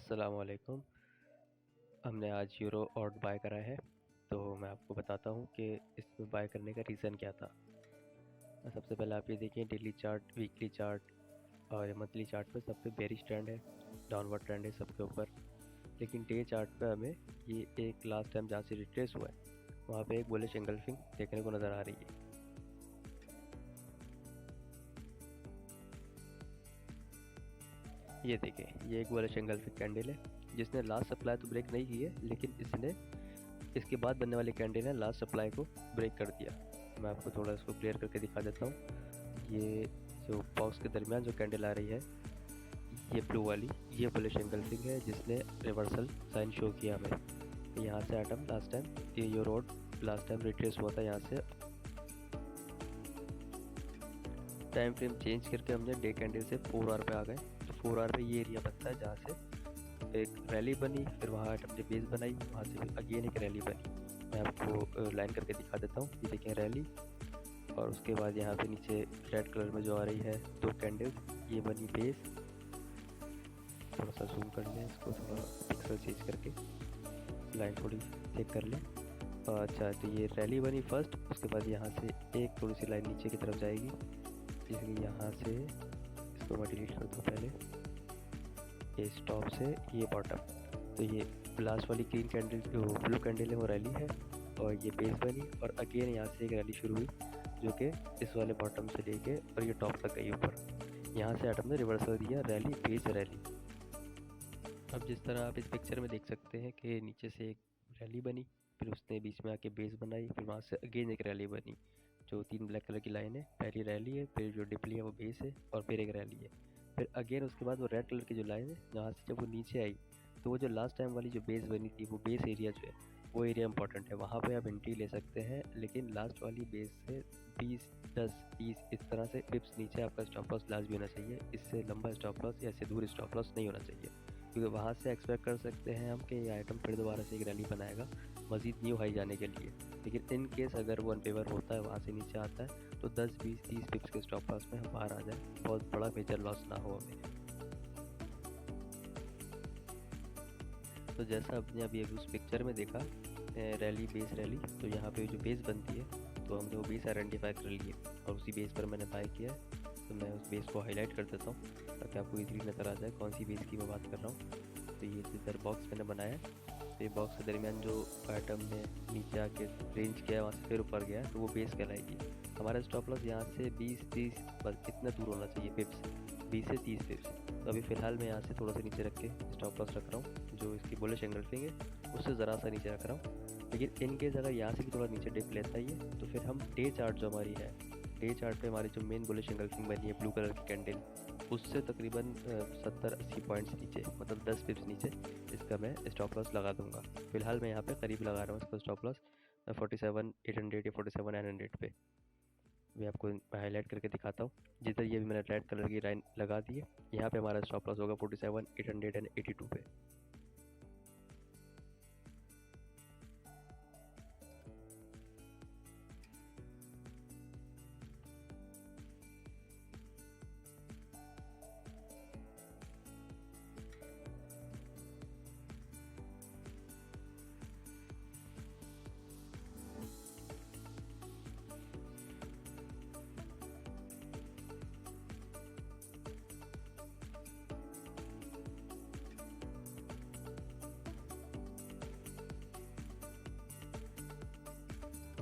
अस्सलामुअलैकुम। हमने आज यूरो ऑड बाय करा है, तो मैं आपको बताता हूँ कि इसमें बाय करने का रीज़न क्या था। सबसे पहले आप ये देखिए, डेली चार्ट, वीकली चार्ट और मंथली चार्ट पे सब पे बेयरिश ट्रेंड है, डाउनवर्ड ट्रेंड है सबके ऊपर। लेकिन डे चार्ट पे हमें ये एक लास्ट टाइम जहाँ से रिट्रेस हुआ है वहाँ पे एक बुलिश एंगल्फिंग देखने को नज़र आ रही है। ये देखिए, ये एक बुलिश एंगल्फिंग कैंडल है जिसने लास्ट सप्लाई तो ब्रेक नहीं की है, लेकिन इसके बाद बनने वाली कैंडल ने लास्ट सप्लाई को ब्रेक कर दिया। मैं आपको थोड़ा इसको क्लियर करके दिखा देता हूँ। ये जो बॉक्स के दरमियान जो कैंडल आ रही है, ये ब्लू वाली, ये बुलिश एंगल्फिंग है जिसने रिवर्सल साइन शो किया हमें। यहाँ से आइटम लास्ट टाइम ये रोड लास्ट टाइम रिट्रेस हुआ था। यहाँ से टाइम फ्रेम चेंज करके हमने डे कैंडल से 4 आवर पे आ गए। तो 4 आवर पे ये एरिया बनता है जहाँ से एक रैली बनी, फिर वहाँ आइटम ने बेस बनाई, वहाँ से भी अगेन एक रैली बनी। मैं आपको लाइन करके दिखा देता हूँ। ये देखें रैली, और उसके बाद यहाँ पे नीचे रेड कलर में जो आ रही है 2 कैंडल, ये बनी बेस। थोड़ा सा जूम कर लें इसको, थोड़ा पिक्सल चेंज करके लाइन थोड़ी चेक कर लें। अच्छा, तो ये रैली बनी फर्स्ट, उसके बाद यहाँ से एक थोड़ी सी लाइन नीचे की तरफ जाएगी, इसलिए यहाँ से इसको मैं डिलीट कर दूँ पहले। ये स्टॉप से ये बॉटम, तो ये लास्ट वाली ग्रीन कैंडल जो ब्लू कैंडल है वो रैली है, और ये बेस बनी, और अगेन यहाँ से एक रैली शुरू हुई जो कि इस वाले बॉटम से लेके और ये टॉप तक गई ऊपर। यहाँ से आइटम ने रिवर्सल दिया, रैली बेस रैली। अब जिस तरह आप इस पिक्चर में देख सकते हैं कि नीचे से एक रैली बनी, फिर उसने बीच में आके बेस बनाई, फिर वहाँ से अगेन एक रैली बनी। जो 3 ब्लैक कलर की लाइन है, पहली रैली है, फिर जो डिपली है वो बेस है, और फिर एक रैली है। फिर अगेन उसके बाद वो रेड कलर की जो लाइन है, जहाँ से जब वो नीचे आई तो वो जो लास्ट टाइम वाली जो बेस बनी थी, वो बेस एरिया जो है वो एरिया इंपॉर्टेंट है, वहाँ पे आप एंट्री ले सकते हैं। लेकिन लास्ट वाली बेस से 20, 10, 30 इस तरह से पिप्स नीचे आपका स्टॉप लॉस लास्ट भी होना चाहिए। इससे लंबा स्टॉप लॉस या इससे दूर स्टॉप लॉस नहीं होना चाहिए, क्योंकि वहाँ से एक्सपेक्ट कर सकते हैं हम कि ये आइटम फिर दोबारा से एक रैली बनाएगा मज़ीद न्यू हाई जाने के लिए। लेकिन इन केस अगर वो अनफेवर होता है, वहाँ से नीचे आता है, तो 10, 20, 30 पिप्स के स्टॉप लॉस में हम बाहर आ जाए, बहुत बड़ा मेजर लॉस ना हो हमें। तो जैसा आपने अभी उस पिक्चर में देखा रैली बेस रैली, तो यहाँ पे जो बेस बनती है तो हमने वो बेस आइडेंटिफाई कर लिए और उसी बेस पर मैंने बाय किया है। तो मैं उस बेस को हाईलाइट कर देता हूँ ताकि आपको इजीली नज़र आ जाए कौन सी बेस की मैं बात कर रहा हूँ। तो ये जिधर बॉक्स मैंने बनाया है, तो ये बॉक्स के दरमियान जो आइटम ने नीचे आके रेंज किया है वहाँ से फिर ऊपर गया है, तो वो बेस कहलाएगी। हमारा स्टॉप लॉस यहाँ से 20-30 बस इतना दूर होना चाहिए पिप्स, 20 से 30 पिप्स। तो अभी फ़िलहाल मैं यहाँ से थोड़ा सा नीचे रख के स्टॉप लॉस रख रहा हूँ, जो इसकी बुलिश एंगल्फिंग है उससे ज़रा सा नीचे रख रहा हूँ। लेकिन इन केस अगर यहाँ से भी थोड़ा नीचे डिप लेता ही है, तो फिर हम डे चार्ट जो हमारी है, डे चार्ट पे हमारी जो मेन बुलिश एंगल्फिंग बनी है ब्लू कलर की कैंडल, उससे तकरीबन 70-80 पॉइंट्स नीचे, मतलब 10 पिप्स नीचे इसका मैं स्टॉप लॉस लगा दूंगा। फिलहाल मैं यहाँ पे करीब लगा रहा हूँ इसका स्टॉप लॉस 47,800 या 47,900 पे। मैं आपको हाईलाइट करके दिखाता हूँ। जिधर ये भी मैंने रेड कलर की लाइन लगा दी है, यहाँ पे हमारा स्टॉप लॉस होगा 47,882 पे।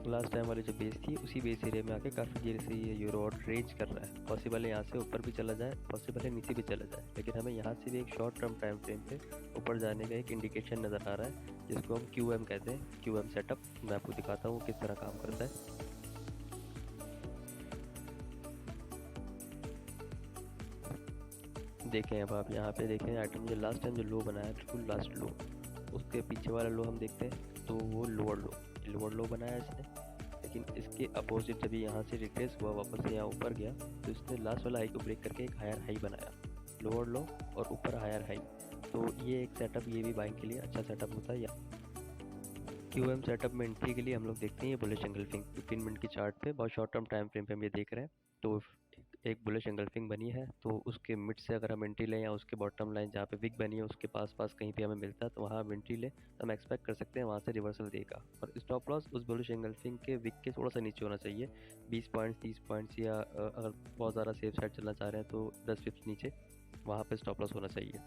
लास्ट टाइम वाली जो बेस थी उसी बेस एरिया में आके काफ़ी देर से ये यूरो रेंज कर रहा है। पॉसिबल है यहाँ से ऊपर भी चला जाए, पॉसिबल है नीचे भी चला जाए, लेकिन हमें यहाँ से भी एक शॉर्ट टर्म टाइम फ्रेम पे ऊपर जाने का एक इंडिकेशन नज़र आ रहा है, जिसको हम QM कहते हैं, QM सेटअप। मैं आपको दिखाता हूँ किस तरह काम करता है। देखें, अब आप यहाँ पे देखें आइटम जो लास्ट टाइम जो लो बनाया, बिल्कुल लास्ट लो, उसके पीछे वाला लो हम देखते हैं तो वो लोअर लो बनाया इसने। लेकिन इसके अपोजिट जब यहाँ से रिट्रेस हुआ, वापस से यहाँ ऊपर गया, तो इसने लास्ट वाला हाई को ब्रेक करके एक हायर हाई बनाया, लोअर लो और ऊपर हायर हाई। तो ये एक सेटअप, ये भी बाइंग के लिए अच्छा सेटअप होता है। या QM सेटअप में एंट्री के लिए हम लोग देखते हैं ये बुलिश एंगल्फिंग 15 मिनट की चार्ट पे, बहुत शॉर्ट टर्म टाइम फ्रेम पे हम ये देख रहे हैं। तो एक बुलिश एंगल्फिंग बनी है, तो उसके मिड से अगर हम एंट्री लें या उसके बॉटम लाइन जहाँ पे विक बनी है उसके पास कहीं पे हमें मिलता है तो वहाँ हम एंट्री लें, तो हम एक्सपेक्ट कर सकते हैं वहाँ से रिवर्सल देगा। और स्टॉप लॉस उस बुलिश एंगल्फिंग के विक के थोड़ा सा नीचे होना चाहिए, 20 पॉइंट्स 30 पॉइंट्स, या अगर बहुत ज़्यादा सेफ साइड चलना चाह रहे हैं तो 10 पिप्स नीचे वहाँ पर स्टॉप लॉस होना चाहिए।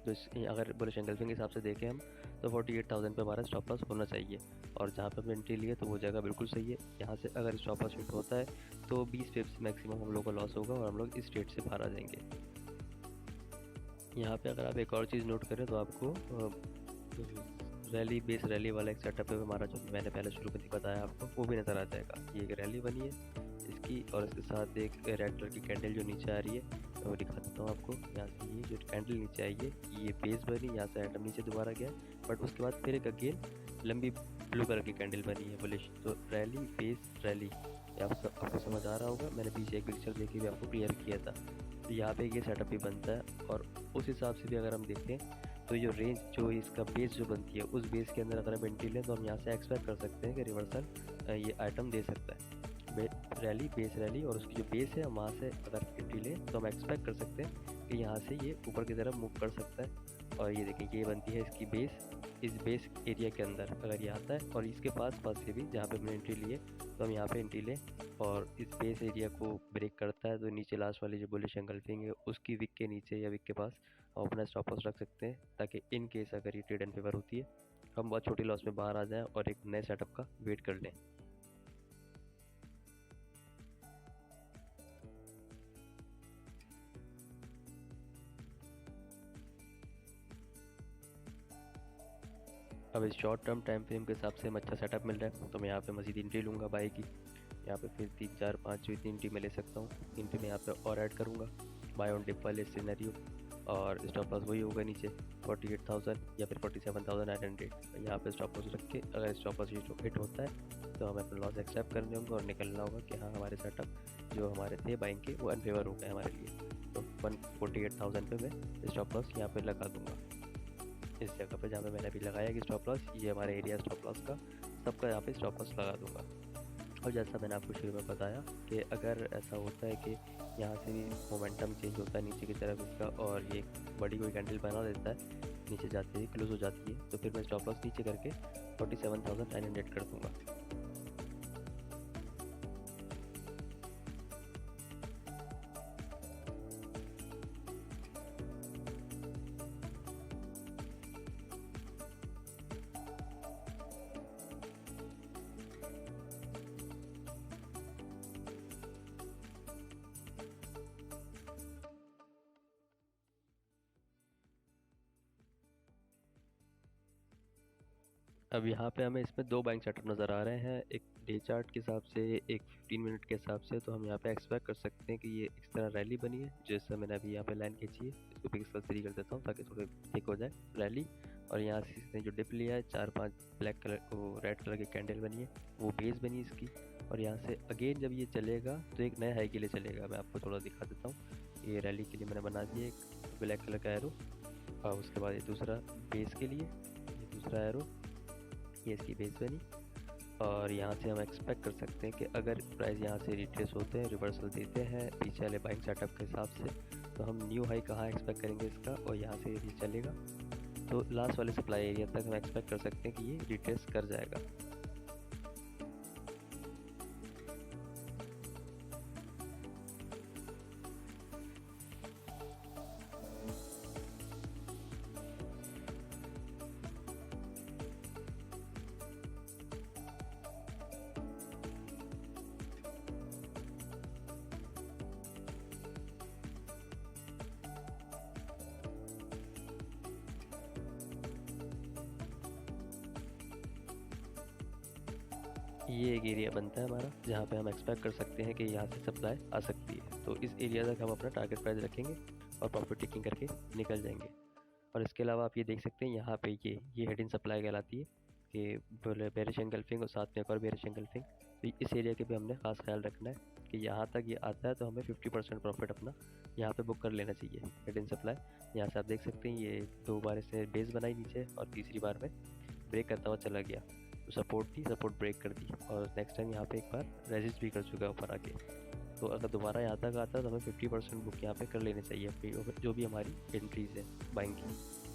तो अगर बुलिश एंगल्फिंग के हिसाब से देखें हम तो 48,000 पे हमारा स्टॉप लॉस होना चाहिए। और जहाँ पे हमने एंट्री ली है तो वो जगह बिल्कुल सही है। यहाँ से अगर स्टॉप लॉस हिट होता है तो 20 पिप्स मैक्सिमम हम लोग का लॉस होगा और हम लोग इस ट्रेड से बाहर आ जाएंगे। यहाँ पे अगर आप एक और चीज़ नोट करें तो आपको रैली बेस रैली वाला एक सेटअप है हमारा, जो मैंने पहले शुरू में बताया आपको, वो भी नज़र आ जाएगा। ये एक रैली बनी है इसकी, और इसके साथ एक रेड कलर की कैंडल जो नीचे आ रही है, मैं वो दिखा देता हूँ आपको। यहाँ से ये जो कैंडल नीचे आई है ये बेस बनी, यहाँ से आइटम नीचे दोबारा गया, बट उसके बाद फिर एक अगेन लंबी ब्लू कलर की कैंडल बनी है बुलिश। तो रैली बेस रैली, आपको समझ आ रहा होगा, मैंने पीछे एक पिक्चर देखी भी आपको क्लियर किया था। तो यहाँ पे ये सेटअप भी बनता है, और उस हिसाब से भी अगर हम देखें तो जो रेंज जो इसका बेस जो बनती है उस बेस के अंदर अगर हम एंट्री लें तो हम यहाँ से एक्सपेक्ट कर सकते हैं कि रिवर्सल ये आइटम दे सकता है। रैली बेस रैली और उसकी जो बेस है वहाँ से अगर एंट्री लें तो हम एक्सपेक्ट कर सकते हैं कि यहाँ से ये ऊपर की तरफ मूव कर सकता है। और ये देखें ये बनती है इसकी बेस, इस बेस एरिया के अंदर अगर ये आता है और इसके पास से भी जहाँ पे हमने एंट्री लिए तो हम यहाँ पे एंट्री लें और इस बेस एरिया को ब्रेक करता है तो नीचे लास्ट वाली जो बुलिश एंगल्फिंग है उसकी विक के नीचे या विक के पास हम अपना स्टॉप लॉस रख सकते हैं, ताकि इन केस अगर ये ट्रेड इन फेवर होती है हम बहुत छोटी लॉस में बाहर आ जाएं और एक नए सेटअप का वेट कर लें। अब इस शॉर्ट टर्म टाइम फ्रेम के हिसाब से हम अच्छा सेटअप मिल रहा है तो मैं यहाँ पे मज़ीद एंट्री लूँगा बाई की। यहाँ पे फिर 3 4 5 जो इतनी एंट्री मैं ले सकता हूँ, एंट्री में यहाँ पे और ऐड करूँगा बाय ऑन डिप वाले सिनेरियो। और स्टॉप लॉस वही होगा नीचे 48,000 या फिर 47,900। यहाँ पे स्टॉप लॉस रख के अगर स्टॉप लॉस हिट होता है तो हमें अपना लॉस एक्सेप्ट करने होंगे और निकलना होगा कि हाँ हमारे सेटअप जो हमारे थे बाइंग के वो अनफेवर हो गए हमारे लिए। तो 48,000 पे मैं स्टॉप लॉस यहाँ पे लगा दूँगा, इस जगह पे जहाँ पे मैंने अभी लगाया कि स्टॉप लॉस, ये हमारा एरिया स्टॉप लॉस का, सबका यहाँ पे स्टॉप लॉस लगा दूँगा। और जैसा मैंने आपको शुरू में बताया कि अगर ऐसा होता है कि यहाँ से भी मोमेंटम चेंज होता है नीचे की तरफ इसका और ये बड़ी कोई कैंडल बना देता है नीचे जाते ही क्लोज हो जाती है, तो फिर मैं स्टॉप लॉस नीचे करके 47,900 कर दूँगा। अब यहाँ पे हमें इसमें 2 बाइंग सेटअप नज़र आ रहे हैं, एक डे चार्ट के हिसाब से, एक 15 मिनट के हिसाब से। तो हम यहाँ पे एक्सपेक्ट कर सकते हैं कि ये इस तरह रैली बनी है, जैसा मैंने अभी यहाँ पे लाइन खींची है, इसको पिक्सल 3 कर देता हूँ ताकि थोड़े थिक हो जाए रैली। और यहाँ से इसने जो डिप लिया है 4-5 ब्लैक कलर को रेड कलर की कैंडल बनी है, वो बेस बनी इसकी। और यहाँ से अगेन जब ये चलेगा तो एक नए हाई के लिए चलेगा, मैं आपको थोड़ा दिखा देता हूँ। ये रैली के लिए मैंने बना दिया एक ब्लैक कलर का एरो, और उसके बाद ये दूसरा बेस के लिए ये दूसरा एरो, ये इसकी बेस बनी। और यहाँ से हम एक्सपेक्ट कर सकते हैं कि अगर प्राइस यहाँ से रिट्रेस होते हैं, रिवर्सल देते हैं पीछे वाले बाइंग सेटअप के हिसाब से, तो हम न्यू हाई कहाँ एक्सपेक्ट करेंगे इसका, और यहाँ से यदि चलेगा तो लास्ट वाले सप्लाई एरिया तक हम एक्सपेक्ट कर सकते हैं कि ये रिट्रेस कर जाएगा। ये एक एरिया बनता है हमारा जहाँ पे हम एक्सपेक्ट कर सकते हैं कि यहाँ से सप्लाई आ सकती है, तो इस एरिया तक हम अपना टारगेट प्राइस रखेंगे और प्रॉफिट टेकिंग करके निकल जाएंगे। और इसके अलावा आप ये देख सकते हैं यहाँ पे ये हेड इन सप्लाई कहलाती है कि बेरिश एंगल्फिंग और साथ में एक और बेरिश एंगल्फिंग। तो इस एरिया के भी हमने खास ख्याल रखना है कि यहाँ तक ये आता है तो हमें 50% प्रॉफिट अपना यहाँ पे बुक कर लेना चाहिए हेड इन सप्लाई। यहाँ से आप देख सकते हैं ये 2 बार इसने बेस बनाई नीचे और तीसरी बार में ब्रेक करता हुआ चला गया, तो सपोर्ट थी, सपोर्ट ब्रेक कर दी और नेक्स्ट टाइम यहाँ पे एक बार रेजिस्ट भी कर चुका है ऊपर आके। तो अगर दोबारा यहाँ तक आता है तो हमें 50% बुक यहाँ पे कर लेनी चाहिए अपनी जो भी हमारी एंट्रीज है बाइंग की।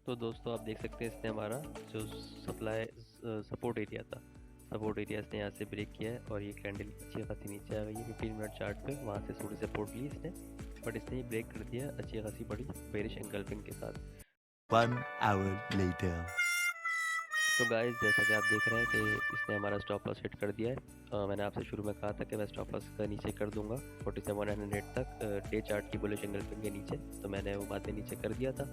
तो दोस्तों आप देख सकते हैं इसने हमारा जो सप्लाई सपोर्ट एरिया था, सपोर्ट एरिया इसने यहाँ से ब्रेक किया है और ये कैंडल अच्छी खासी नीचे आ गई है 15 मिनट चार्ट पे। वहाँ से थोड़ी सपोर्ट ली इसने, बट इसने ब्रेक कर दिया अच्छी खासी बड़ी बेरिश एंगल्फिंग के साथ। 1 hour later. तो गाइस जैसा कि आप देख रहे हैं कि इसने हमारा स्टॉप लॉस हिट कर दिया है। मैंने आपसे शुरू में कहा था कि मैं स्टॉप लॉस का नीचे कर दूंगा 4700 तक डे चार्ट की बुलिश एंगल्फिंग के नीचे, तो मैंने वो बातें नीचे कर दिया था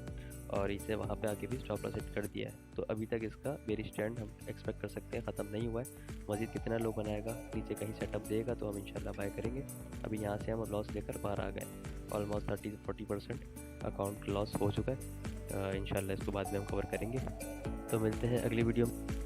और इसे वहाँ पे आके भी स्टॉप लॉस हिट कर दिया है। तो अभी तक इसका बेरिश ट्रेंड हम एक्सपेक्ट कर सकते हैं ख़त्म नहीं हुआ है। मज़ीद कितना लो बनाएगा, नीचे कहीं सेटअप देगा तो हम इंशाल्लाह बाय करेंगे। अभी यहाँ से हम लॉस लेकर बाहर आ गए, ऑलमोस्ट 30-40% अकाउंट लॉस हो चुका है। इंशाल्लाह इसको बाद में हम कवर करेंगे। तो मिलते हैं अगली वीडियो में।